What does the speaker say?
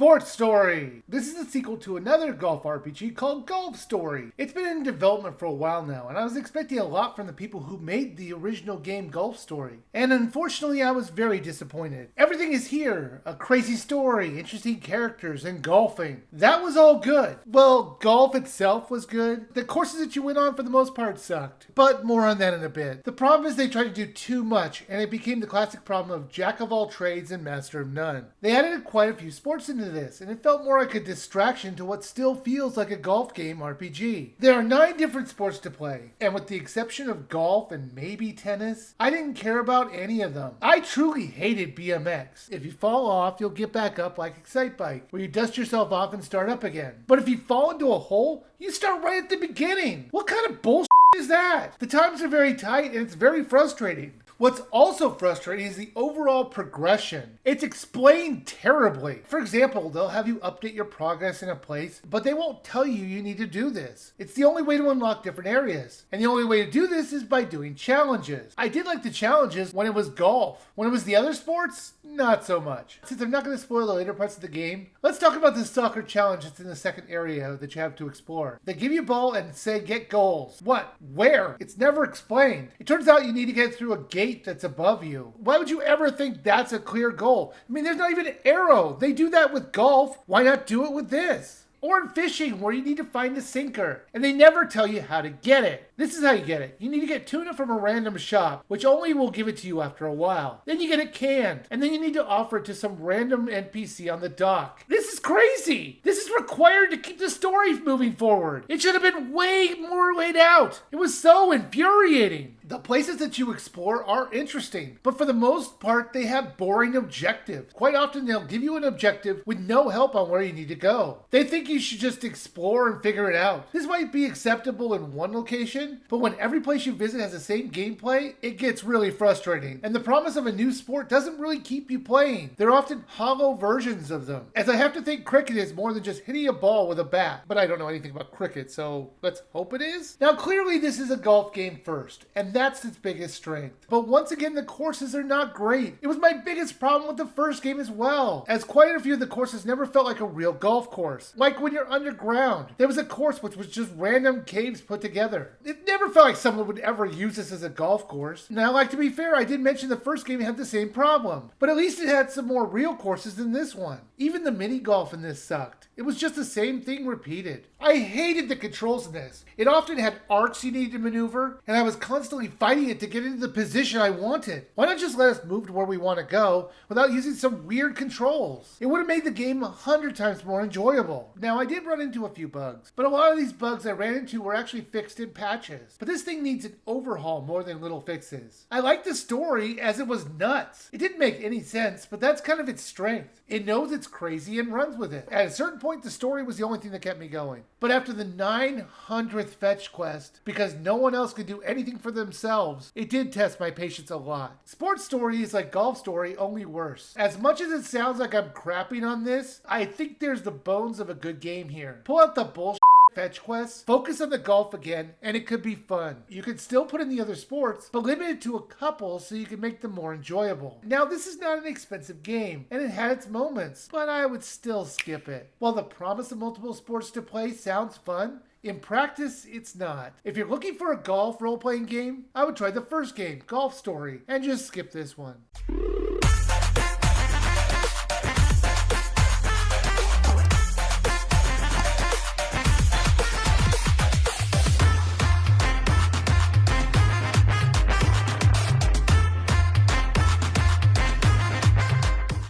Sports Story! This is a sequel to another golf RPG called Golf Story. It's been in development for a while now, and I was expecting a lot from the people who made the original game Golf Story. And unfortunately, I was very disappointed. Everything is here. A crazy story, interesting characters, and golfing. That was all good. Well, golf itself was good. The courses that you went on for the most part sucked. But more on that in a bit. The problem is they tried to do too much, and it became the classic problem of jack of all trades and master of none. They added quite a few sports into this, and it felt more like a distraction to what still feels like a golf game RPG. There are 9 different sports to play, and with the exception of golf and maybe tennis, I didn't care about any of them. I truly hated BMX. If you fall off, you'll get back up like Excite Bike, where you dust yourself off and start up again. But if you fall into a hole, you start right at the beginning. What kind of bullshit is that? The times are very tight and it's very frustrating. What's also frustrating is the overall progression. It's explained terribly. For example, they'll have you update your progress in a place, but they won't tell you you need to do this. It's the only way to unlock different areas. And the only way to do this is by doing challenges. I did like the challenges when it was golf. When it was the other sports, not so much. Since I'm not going to spoil the later parts of the game, let's talk about the soccer challenge that's in the second area that you have to explore. They give you a ball and say get goals. What? Where? It's never explained. It turns out you need to get through a gate that's above you. Why would you ever think that's a clear goal? I mean, there's not even an arrow. They do that with golf. Why not do it with this? Or in fishing, where you need to find a sinker, and they never tell you how to get it. This is how you get it. You need to get tuna from a random shop, which only will give it to you after a while. Then you get it canned, and then you need to offer it to some random NPC on the dock. This is crazy! This is required to keep the story moving forward. It should have been way more laid out. It was so infuriating. The places that you explore are interesting, but for the most part, they have boring objectives. Quite often, they'll give you an objective with no help on where you need to go. They think you should just explore and figure it out. This might be acceptable in one location, but when every place you visit has the same gameplay, it gets really frustrating. And the promise of a new sport doesn't really keep you playing. They're often hollow versions of them. As I have to think cricket is more than just hitting a ball with a bat, but I don't know anything about cricket, so let's hope it is. Now, clearly this is a golf game first, and that's its biggest strength. But once again, the courses are not great. It was my biggest problem with the first game as well, as quite a few of the courses never felt like a real golf course. Like when you're underground, there was a course which was just random caves put together. It never felt like someone would ever use this as a golf course. Now, like, to be fair, I did mention the first game had the same problem, but at least it had some more real courses than this one. Even the mini golf in this sucked. It was just the same thing repeated. I hated the controls in this. It often had arcs you needed to maneuver, and I was constantly fighting it to get into the position I wanted. Why not just let us move to where we want to go without using some weird controls? It would have made the game 100 times more enjoyable. Now, I did run into a few bugs, but a lot of these bugs I ran into were actually fixed in patches. But this thing needs an overhaul more than little fixes. I liked the story as it was nuts. It didn't make any sense, but that's kind of its strength. It knows it's crazy and runs with it. At a certain point, the story was the only thing that kept me going. But after the 900th fetch quest, because no one else could do anything for themselves, it did test my patience a lot. Sports Story is like Golf Story, only worse. As much as it sounds like I'm crapping on this, I think there's the bones of a good game here. Pull out the bullshit fetch quests, focus on the golf again, and it could be fun. You could still put in the other sports, but limit it to a couple so you can make them more enjoyable. Now, this is not an expensive game, and it had its moments, but I would still skip it. While the promise of multiple sports to play sounds fun, in practice, it's not. If you're looking for a golf role-playing game, I would try the first game, Golf Story, and just skip this one.